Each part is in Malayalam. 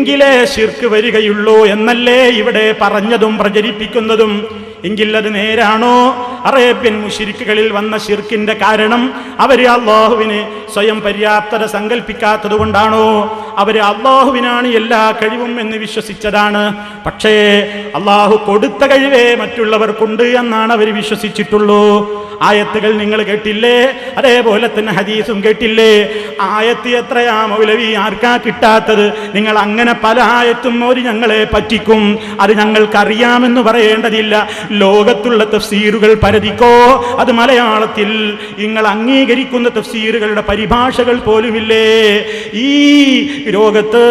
എങ്കിലേ ശിർക്ക് വരികയുള്ളൂ എന്നല്ലേ ഇവിടെ പറഞ്ഞതും പ്രചരിപ്പിക്കുന്നതും. എങ്കിൽ അത് നേരാണോ? അറേബ്യൻ മുശ്രിക്കുകളിൽ വന്ന ശിർക്കിന്റെ കാരണം അവര് അള്ളാഹുവിന് സ്വയം പര്യാപ്തത സങ്കല്പിക്കാത്തത് കൊണ്ടാണോ? അവര് അള്ളാഹുവിനാണ് എല്ലാ കഴിവും എന്ന് വിശ്വസിച്ചതാണ്. പക്ഷേ അള്ളാഹു കൊടുത്ത കഴിവേ മറ്റുള്ളവർക്കുണ്ട് എന്നാണ് അവർ വിശ്വസിച്ചിട്ടുള്ളൂ. ആയത്തുകൾ നിങ്ങൾ കേട്ടില്ലേ? അതേപോലെ തന്നെ ഹദീസും കേട്ടില്ലേ? ആയത്ത് എത്രയാ മൗലവി, ആർക്കാ കിട്ടാത്തത്? നിങ്ങൾ അങ്ങനെ പല ആയത്തും ഓതി ഞങ്ങളെ പറ്റിക്കും. അത് ഞങ്ങൾക്കറിയാമെന്ന് പറയേണ്ടതില്ല. ലോകത്തുള്ള തഫ്സീറുകൾ പരതിക്കോ, അത് മലയാളത്തിൽ നിങ്ങൾ അംഗീകരിക്കുന്ന തഫ്സീറുകളുടെ പരിഭാഷകൾ പോലുമില്ലേ? ഈ ലോകത്ത്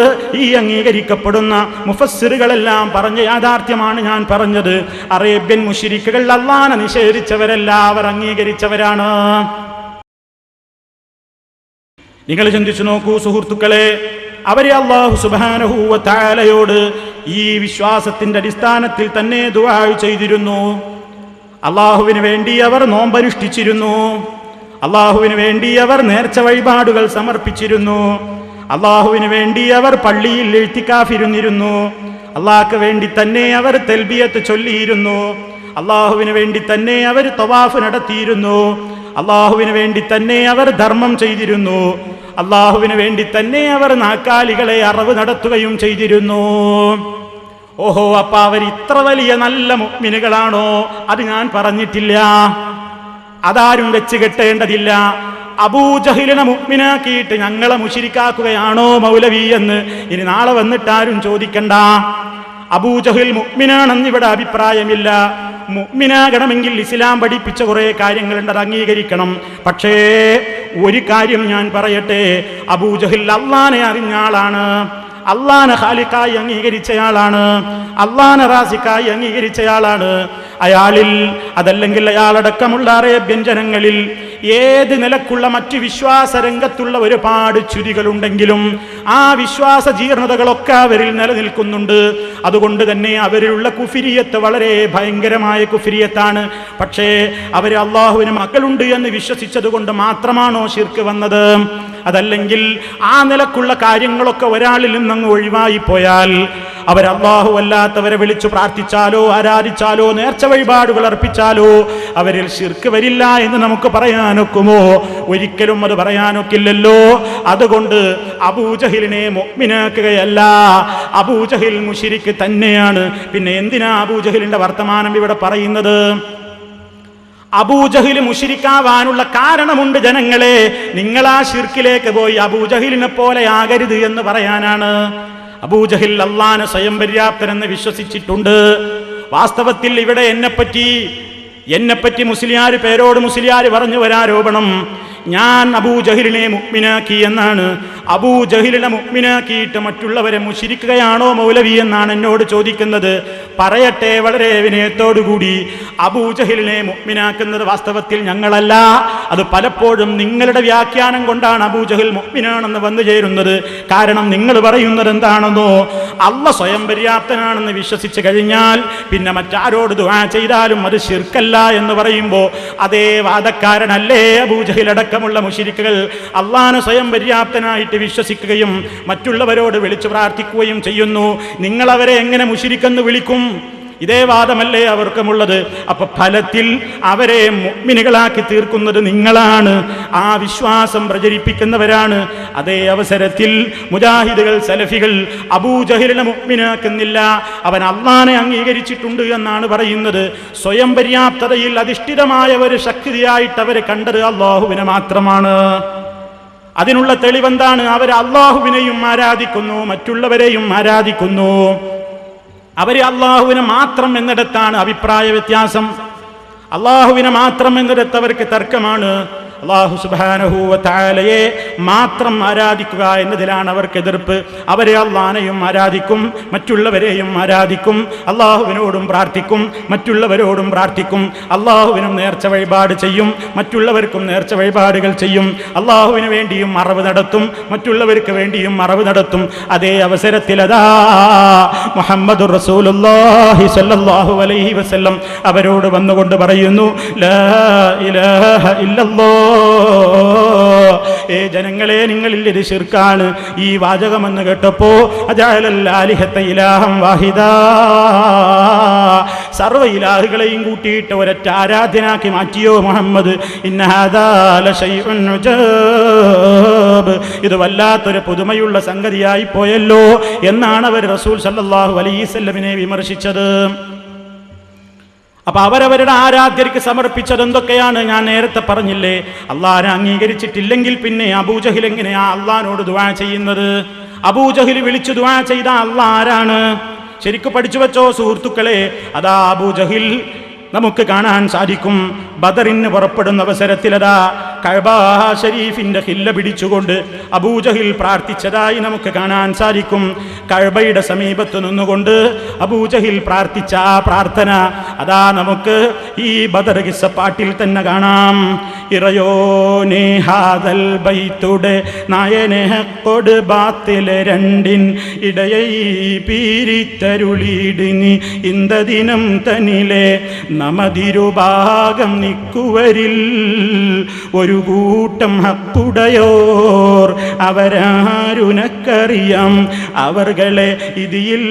ഈ അംഗീകരിക്കപ്പെടുന്ന മുഫസ്സിറുകളെല്ലാം പറഞ്ഞ യാഥാർത്ഥ്യമാണ് ഞാൻ പറഞ്ഞത്. അറേബ്യൻ മുശ്രിക്കുകൾ അല്ലാഹനെ നിഷേധിച്ചവരല്ല, അവർ അംഗീകരിച്ചവരാണ്. നിങ്ങൾ ചിന്തിച്ചു നോക്കൂ സുഹൃത്തുക്കളെ, അവരെ അല്ലാഹു സുബ്ഹാനഹു വ തആലയോട് ഈ വിശ്വാസത്തിന്റെ അടിസ്ഥാനത്തിൽ തന്നെ ദുആ ചെയ്തിരുന്നു. അള്ളാഹുവിന് വേണ്ടി അവർ നോമ്പനുഷ്ഠിച്ചിരുന്നു. അള്ളാഹുവിന് വേണ്ടി അവർ നേർച്ച വഴിപാടുകൾ സമർപ്പിച്ചിരുന്നു. അള്ളാഹുവിന് വേണ്ടി അവർ പള്ളിയിൽ ഇഴ്തികാഫിരുന്നിരുന്നു. അള്ളാഹ്ക്ക് വേണ്ടി തന്നെ അവർ തൽബിയത്ത് ചൊല്ലിയിരുന്നു. അള്ളാഹുവിന് വേണ്ടി തന്നെ അവർ തവാഫ് നടത്തിയിരുന്നു. അള്ളാഹുവിന് വേണ്ടി തന്നെ അവർ ധർമ്മം ചെയ്തിരുന്നു. അള്ളാഹുവിന് വേണ്ടി തന്നെ അവർ നാക്കാലികളെ അറവ് നടത്തുകയും ചെയ്തിരുന്നു. ഓഹോ, അപ്പൊ അവർ ഇത്ര വലിയ നല്ല മുഅ്മിനുകളാണോ? അത് ഞാൻ പറഞ്ഞിട്ടില്ല, അതാരും വെച്ച് കെട്ടേണ്ടതില്ല. അബൂജഹിലിനെ മുഅ്മിനാക്കിയിട്ട് ഞങ്ങളെ മുശ്രിക്കാക്കുകയാണോ മൗലവി എന്ന് ഇനി നാളെ വന്നിട്ടാരും ചോദിക്കണ്ട. അബൂജഹിൽ മുഅ്മിനാണെന്ന് ഇവിടെ അഭിപ്രായമില്ല. മുഅ്മിനാകണമെങ്കിൽ ഇസ്ലാം പഠിപ്പിച്ച കുറെ കാര്യങ്ങളുണ്ട്, അത് അംഗീകരിക്കണം. പക്ഷേ ഒരു കാര്യം ഞാൻ പറയട്ടെ, അബൂജഹിൽ അള്ളാനെ അറിഞ്ഞ ആളാണ്, അള്ളാനെ ഖാലിഖായി അംഗീകരിച്ചയാളാണ്, അള്ളാനെ റാസിഖായി അംഗീകരിച്ചയാളാണ്. അയാളിൽ അതല്ലെങ്കിൽ അയാളടക്കമുള്ള അറേബ്യൻ ജനങ്ങളിൽ ഏത് നിലക്കുള്ള മറ്റ് വിശ്വാസ രംഗത്തുള്ള ഒരുപാട് ചുരികളുണ്ടെങ്കിലും ആ വിശ്വാസ ജീർണതകളൊക്കെ അവരിൽ നിലനിൽക്കുന്നുണ്ട്. അതുകൊണ്ട് തന്നെ അവരിലുള്ള കുഫിരിയത്ത് വളരെ ഭയങ്കരമായ കുഫിരിയത്താണ്. പക്ഷേ അവർ അള്ളാഹുവിന് മക്കളുണ്ട് എന്ന് വിശ്വസിച്ചത് കൊണ്ട് മാത്രമാണോ ശിർക്ക് വന്നത്? അതല്ലെങ്കിൽ ആ നിലക്കുള്ള കാര്യങ്ങളൊക്കെ ഒരാളിൽ നിന്നങ്ങ് ഒഴിവായി പോയാൽ അവർ അല്ലാഹു അല്ലാത്തവരെ വിളിച്ചു പ്രാർത്ഥിച്ചാലോ ആരാധിച്ചാലോ നേർച്ച വഴിപാടുകൾ അർപ്പിച്ചാലോ അവരിൽ ശിർക്ക് വരില്ല എന്ന് നമുക്ക് പറയാനൊക്കുമോ? ഒരിക്കലും അത് പറയാനൊക്കില്ലല്ലോ. അതുകൊണ്ട് അബൂജഹിലിനെ മുഅ്മിനാക്കുകയല്ല, അബൂജഹിൽ മുശ്രിക്ക് തന്നെയാണ്. പിന്നെ എന്തിനാ അബൂജഹിലിന്റെ വർത്തമാനം ഇവിടെ പറയുന്നത്? അബൂജഹിൽ മുശ്രിക്കാവാനുള്ള കാരണമുണ്ട് ജനങ്ങളെ. നിങ്ങൾ ആ ശിർക്കിലേക്ക് പോയി അബൂജഹിലിനെ പോലെ ആകരുത് എന്ന് പറയാനാണ്. അബൂജഹിൽ അള്ളാനെ സ്വയം പര്യാപ്തനെന്ന് വിശ്വസിച്ചിട്ടുണ്ട്. വാസ്തവത്തിൽ ഇവിടെ എന്നെപ്പറ്റി മുസ്ലിയാർ പേരോട് മുസ്ലിയാർ പറഞ്ഞു ഒരാരോപണം, ഞാൻ അബൂജഹിലിനെ മുഅ്മിനാക്കി എന്നാണ്. അബൂജഹിലിനെ മുഅ്മിനാക്കിയിട്ട് മറ്റുള്ളവരെ മുശ്രിക്കുകയാണോ മൗലവി എന്നാണ് എന്നോട് ചോദിക്കുന്നത്. പറയട്ടെ വളരെ വിനയത്തോടുകൂടി, അബൂജഹിലിനെ മുഅ്മിനാക്കുന്നത് വാസ്തവത്തിൽ ഞങ്ങളല്ല. അത് പലപ്പോഴും നിങ്ങളുടെ വ്യാഖ്യാനം കൊണ്ടാണ് അബൂജഹിൽ മുഅ്മിനാണെന്ന് വന്നു ചേരുന്നത്. കാരണം നിങ്ങൾ പറയുന്നത് എന്താണെന്നോ, അല്ലാഹ് സ്വയം പര്യാപ്തനാണെന്ന് വിശ്വസിച്ച് കഴിഞ്ഞാൽ പിന്നെ മറ്റാരോട് ദുആ ചെയ്താലും അത് ശിർക്കല്ല എന്ന് പറയുമ്പോൾ അതേ വാദക്കാരനല്ലേ അബൂജഹിൽ അടക്കമുള്ള മുശ്രിക്കുകൾ അള്ളാഹനെ സ്വയം പര്യാപ്തനായിട്ട് വിശ്വസിക്കുകയും മറ്റുള്ളവരോട് വിളിച്ചു പ്രാർത്ഥിക്കുകയും ചെയ്യുന്നു. നിങ്ങളവരെ എങ്ങനെ മുശ്രിക്കെന്ന് വിളിക്കും? ഇതേ വാദമല്ലേ അവർക്കുമുള്ളത്. അപ്പൊ ഫലത്തിൽ അവരെ മുഅ്മിനുകളാക്കി തീർക്കുന്നത് നിങ്ങളാണ്, ആ വിശ്വാസം പ്രചരിപ്പിക്കുന്നവരാണ്. അതേ അവസരത്തിൽ മുജാഹിദുകൾ സലഫികൾ അബൂജഹിലിനെ മുഅ്മിനാക്കുന്നില്ല, അവൻ അള്ളാനെ അംഗീകരിച്ചിട്ടുണ്ട് എന്നാണ് പറയുന്നത്. സ്വയം പര്യാപ്തതയിൽ അധിഷ്ഠിതമായ ഒരു ശക്തിയായിട്ട് അവർ കണ്ടത് അല്ലാഹുവിനെ മാത്രമാണ്. അതിനുള്ള തെളിവെന്താണ്? അവർ അല്ലാഹുവിനെയും ആരാധിക്കുന്നു, മറ്റുള്ളവരെയും ആരാധിക്കുന്നു. അവര് അള്ളാഹുവിനെ മാത്രം എന്നിടത്താണ് അഭിപ്രായ വ്യത്യാസം. അള്ളാഹുവിനെ മാത്രം എന്നിടത്ത് അവർക്ക് തർക്കമാണ്. അല്ലാഹു സുബ്ഹാനഹു വ തആലയെ മാത്രം ആരാധിക്കുക എന്നതിലാണ് അവർക്ക് എതിർപ്പ്. അവരെ അള്ളാനെയും ആരാധിക്കും, മറ്റുള്ളവരെയും ആരാധിക്കും, അള്ളാഹുവിനോടും പ്രാർത്ഥിക്കും, മറ്റുള്ളവരോടും പ്രാർത്ഥിക്കും, അള്ളാഹുവിനും നേർച്ച വഴിപാട് ചെയ്യും, മറ്റുള്ളവർക്കും നേർച്ച വഴിപാടുകൾ ചെയ്യും, അള്ളാഹുവിന് വേണ്ടിയും മറവ് നടത്തും, മറ്റുള്ളവർക്ക് വേണ്ടിയും മറവ് നടത്തും. അതേ അവസരത്തിൽ അതാ മുഹമ്മദുർ റസൂലുള്ളാഹി സ്വല്ലല്ലാഹു അലൈഹി വസല്ലം അവരോട് വന്നുകൊണ്ട് പറയുന്നു, ലാ ഇലാഹ ഇല്ലല്ലാഹ് ജനങ്ങളെ, നിങ്ങളിൽ ഇത് ശിർക്കാണ്. ഈ വാചകമെന്ന് കേട്ടപ്പോ അജഅലൽ ആലിഹത ഇലാഹം വാഹിദാ, സർവ്വ ഇലാഹുകളെയും കൂട്ടിയിട്ട് ഒരൊറ്റ ആരാധ്യനാക്കി മാറ്റിയോ മുഹമ്മദ്? ഇന്ന ഹാദാ ലശൈഉൻ ഉജാബ്, ഇത് വല്ലാത്തൊരു പുതുമയുള്ള സംഗതിയായി പോയല്ലോ എന്നാണ് അവർ റസൂൽ സല്ലല്ലാഹു അലൈഹി വസല്ലമിനെ വിമർശിച്ചത്. അപ്പൊ അവരവരുടെ ആരാധ്യർക്ക് സമർപ്പിച്ചത് എന്തൊക്കെയാണ്? ഞാൻ നേരത്തെ പറഞ്ഞില്ലേ, അള്ളാഹിനെ അംഗീകരിച്ചിട്ടില്ലെങ്കിൽ പിന്നെ അബൂജഹിൽ എങ്ങനെയാ അള്ളാഹിനോട് ദുആ ചെയ്യുന്നത്? അബൂജഹിൽ വിളിച്ചു ദുആ ചെയ്ത അള്ളാഹ് ആരാണ്? ശരിക്കും പഠിച്ചു വെച്ചോ സുഹൃത്തുക്കളെ. അതാ അബൂജഹിൽ നമുക്ക് കാണാൻ സാധിക്കും. ബദറിന് പുറപ്പെടുന്ന അവസരത്തിലതാ കഅബ ഷരീഫിന്റെ ഖില്ല പിടിച്ചുകൊണ്ട് അബൂജഹിൽ പ്രാർത്ഥിച്ചതായി നമുക്ക് കാണാൻ സാധിക്കും. കഅബയുടെ സമീപത്ത് നിന്നുകൊണ്ട് അബൂജഹിൽ പ്രാർത്ഥിച്ച ആ പ്രാർത്ഥന അതാ നമുക്ക് ഈ ബദർ കിസ്സപ്പാട്ടിൽ തന്നെ കാണാം. ഇറയോനേ ഹാദൽ ബൈത്തുടെ നായനെ ഹഖൊട് ബാത്തിലെ രണ്ടിൻ ഇടയൈ പീരിത്തരുളിടിനി ഇന്ദദിനം തനിലെ നമതിരുഭാഗം നിക്കുവരിൽ ഒരു കൂട്ടം ഹക്കുടയോർ അവരാരുനക്കറിയാം അവർകളെ ഇതിൽ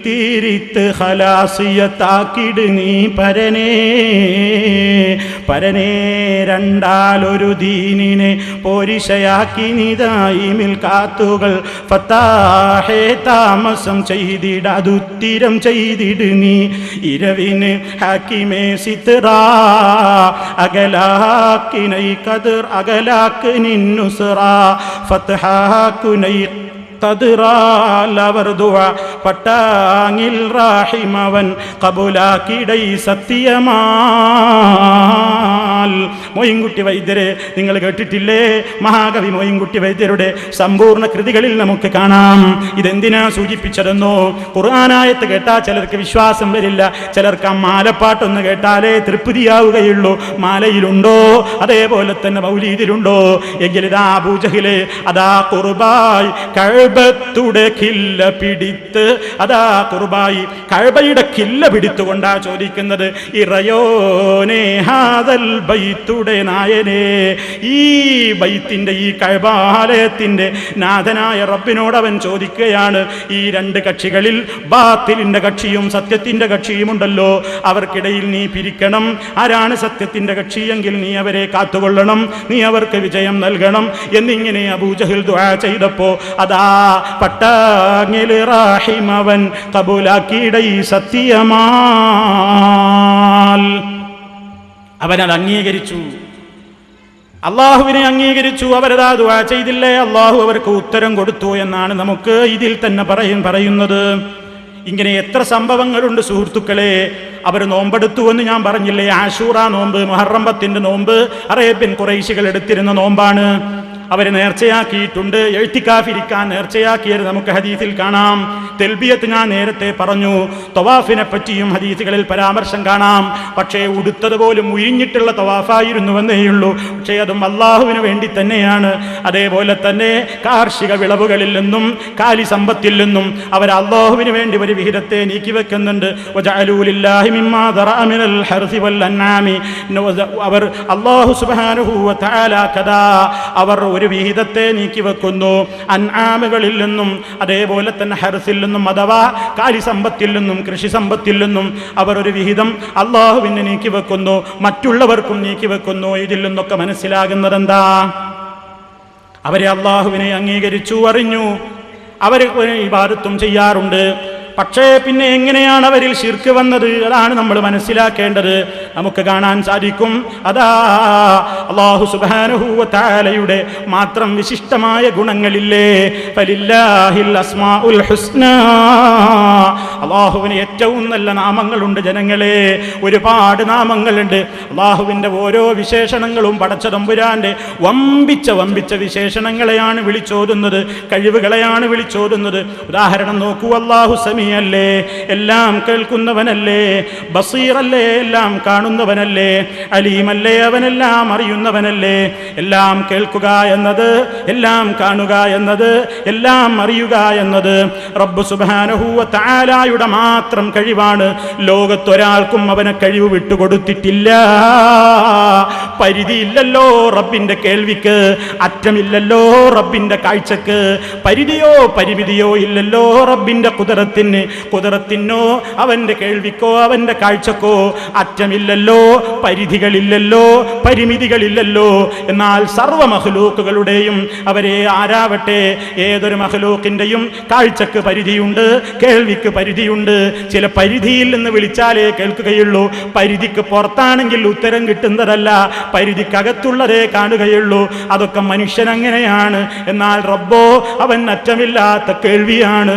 തീരിത്ത് ഖലാസിയത്താക്കിട് നീ പരനേ പരനേ രണ്ടാലൊരു ദീനിനെ പോരിശയാക്കി നിതായിമിൽ കാത്തുകൾ ഫത്താഹേ താമസം ചെയ്തിട അതുത്തിരം ചെയ്തിട് നീ ഇരവിന് ഹാക്കിമേ സിത്ര അകലാക്കിനൈ കദർ അകലാക്ക് നിന്നുസ്റ ഫത്ഹാക്കുനൈ തദ്റാലവർ ദുആ പട്ടാങ്ങിൽ റാഹിമവൻ കബൂലാക്കിടൈ സത്യമാൽ. മോയിൻകുട്ടി വൈദ്യരെ നിങ്ങൾ കേട്ടിട്ടില്ലേ? മഹാകവി മോയിൻകുട്ടി വൈദ്യരുടെ സമ്പൂർണ്ണ കൃതികളിൽ നമുക്ക് കാണാം. ഇതെന്തിനാ സൂചിപ്പിച്ചതെന്നോ, ഖുർആനായത്ത് കേട്ടാൽ ചിലർക്ക് വിശ്വാസം വരില്ല, ചിലർക്ക് ആ മാലപ്പാട്ടൊന്ന് കേട്ടാലേ തൃപ്തിയാവുകയുള്ളൂ. മാലയിലുണ്ടോ? അതേപോലെ തന്നെ മൗലീദിലുണ്ടോ? എങ്കിലിതാ അബൂജഹിലെ അതാ ഖുർബായ് കഅബയുടെ ഖില്ല പിടിത്ത് അതാ ഖുർബായി കഅബയുടെ ഖില്ല പിടിത്തുകൊണ്ടാ ചോദിക്കുന്നത്, ഇറയോനേ ഹാദൽ ബൈത്തുടെ നായനെ, ഈ ബൈത്തിന്റെ ഈ കഅബാലയത്തിന്റെ നാഥനായ റബ്ബിനോട് അവൻ ചോദിക്കുകയാണ്. ഈ രണ്ട് കക്ഷികളിൽ ബാത്തിലിന്റെ കക്ഷിയും സത്യത്തിന്റെ കക്ഷിയുമുണ്ടല്ലോ, അവർക്കിടയിൽ നീ പിരിക്കണം. ആരാണ് സത്യത്തിന്റെ കക്ഷിയെങ്കിൽ നീ അവരെ കാത്തുകൊള്ളണം, നീ അവർക്ക് വിജയം നൽകണം എന്നിങ്ങനെ അബൂജഹിൽ ദുആ ചെയ്തപ്പോ അതാ പട്ടാങ്ങിൽ റാഹിമവൻ കബൂലാക്കിടൈ സത്യമാൽ. അവനത് അംഗീകരിച്ചു, അള്ളാഹുവിനെ അംഗീകരിച്ചു. അവരതാ ദുആ ചെയ്തില്ലേ, അള്ളാഹു അവർക്ക് ഉത്തരം കൊടുത്തു എന്നാണ് നമുക്ക് ഇതിൽ തന്നെ പറയുന്നത്. ഇങ്ങനെ എത്ര സംഭവങ്ങളുണ്ട് സുഹൃത്തുക്കളെ. അവർ നോമ്പെടുത്തുവെന്ന് ഞാൻ പറഞ്ഞില്ലേ, ആശൂറ നോമ്പ്, മുഹറം 10 നോമ്പ് അറേബ്യൻ ഖുറൈശികൾ എടുത്തിരുന്ന നോമ്പാണ്. അവർ നേർച്ചയാക്കിയിട്ടുണ്ട്. എഴുത്തിക്കാഫിരിക്കാൻ നേർച്ചയാക്കിയത് നമുക്ക് ഹദീസിൽ കാണാം. തെൽബിയത്ത് ഞാൻ നേരത്തെ പറഞ്ഞു, തവാഫിനെ പറ്റിയും ഹദീസുകളിൽ പരാമർശം കാണാം. പക്ഷേ ഉടുത്തതുപോലും ഉരിഞ്ഞിട്ടുള്ള തവാഫായിരുന്നുവെന്നേയുള്ളൂ. പക്ഷേ അതും അള്ളാഹുവിന് വേണ്ടി തന്നെയാണ്. അതേപോലെ തന്നെ കാർഷിക വിളവുകളിൽ നിന്നും കാലി സമ്പത്തിൽ നിന്നും അവർ അള്ളാഹുവിന് വേണ്ടി ഒരു വിഹിതത്തെ നീക്കിവെക്കുന്നുണ്ട്. അവർ അള്ളാഹു സുബ്ഹാനഹു വ തആല കദാ അവർ ഒരു വിഹിതത്തെ നീക്കിവെക്കുന്നു അൻആമുകളിൽ നിന്നും, അതേപോലെ തന്നെ ഹർസിൽ നിന്നും അഥവാ കാലിസമ്പത്തിൽ നിന്നും കൃഷി സമ്പത്തിൽ നിന്നും അവർ ഒരു വിഹിതം അള്ളാഹുവിന് നീക്കിവെക്കുന്നു, മറ്റുള്ളവർക്കും നീക്കിവെക്കുന്നു. ഇതിൽ നിന്നൊക്കെ മനസ്സിലാകുന്നത് എന്താ? അവരെ അള്ളാഹുവിനെ അംഗീകരിച്ചു, അറിഞ്ഞു, അവർ ഇബാദത്തും ചെയ്യാറുണ്ട്. പക്ഷേ പിന്നെ എങ്ങനെയാണ് അവരിൽ ശിർക്ക് വന്നത്? അതാണ് നമ്മൾ മനസ്സിലാക്കേണ്ടത്. നമുക്ക് കാണാൻ സാധിക്കും, അതാ അല്ലാഹു സുബ്ഹാനഹു വ തആലയുടെ മാത്രം വിശിഷ്ടമായ ഗുണങ്ങളില്ലേ, ഫലില്ലാഹിൽ അസ്മാഉൽ ഹുസ്നാ, അല്ലാഹുവിന് ഏറ്റവും നല്ല നാമങ്ങളുണ്ട് ജനങ്ങളെ. ഒരുപാട് നാമങ്ങളുണ്ട്. അല്ലാഹുവിൻ്റെ ഓരോ വിശേഷണങ്ങളും പടച്ച തമ്പുരാന്റെ വമ്പിച്ച വിശേഷണങ്ങളെയാണ് വിളിച്ചോതുന്നത്, കഴിവുകളെയാണ് വിളിച്ചോതുന്നത്. ഉദാഹരണം നോക്കൂ, അല്ലാഹു സമീഅല്ലേ, എല്ലാം കേൾക്കുന്നവനല്ലേ, ബസീറല്ലേ, എല്ലാം കാണുന്നവനല്ലേ, അലീമല്ലേ, അവനെല്ലാം അറിയുന്നവനല്ലേ. എല്ലാം കേൾക്കുക എന്നത്, എല്ലാം കാണുക എന്നത്, എല്ലാം അറിയുക എന്നത് റബ്ബ് സുബ്ഹാനഹു വ തആലയുടെ മാത്രം കഴിവാണ്. ലോകത്തൊരാൾക്കും അവനെ കഴിവ് വിട്ടുകൊടുത്തിട്ടില്ല. പരിധിയില്ലല്ലോ റബ്ബിന്റെ കേൾവിക്ക്, അറ്റമില്ലല്ലോ റബ്ബിന്റെ കാഴ്ചക്ക്, പരിധിയോ പരിമിതിയോ ഇല്ലല്ലോ റബ്ബിന്റെ കുദറത്തിനോ അവന്റെ കേൾവിക്കോ അവന്റെ കാഴ്ചക്കോ അറ്റമില്ലല്ലോ, പരിധികളില്ലല്ലോ, പരിമിതികളില്ലല്ലോ. എന്നാൽ സർവ്വ മഖ്ലൂക്കുകളുടെയും, അവരെ ആരാവട്ടെ, ഏതൊരു മഖ്ലൂക്കിന്റെയും കാഴ്ചക്ക് പരിധിയുണ്ട്, കേൾവിക്ക് പരിധിയുണ്ട്. ചില പരിധിയിൽ നിന്ന് വിളിച്ചാലേ കേൾക്കുകയുള്ളൂ. പരിധിക്ക് പുറത്താണെങ്കിൽ ഉത്തരം കിട്ടുന്നതല്ല, പരിധിക്കകത്തുള്ളതേ കാണുകയുള്ളൂ. അതൊക്കെ മനുഷ്യൻ അങ്ങനെയാണ്. എന്നാൽ റബ്ബോ, അവൻ അറ്റമില്ലാത്ത കേൾവിയാണ്,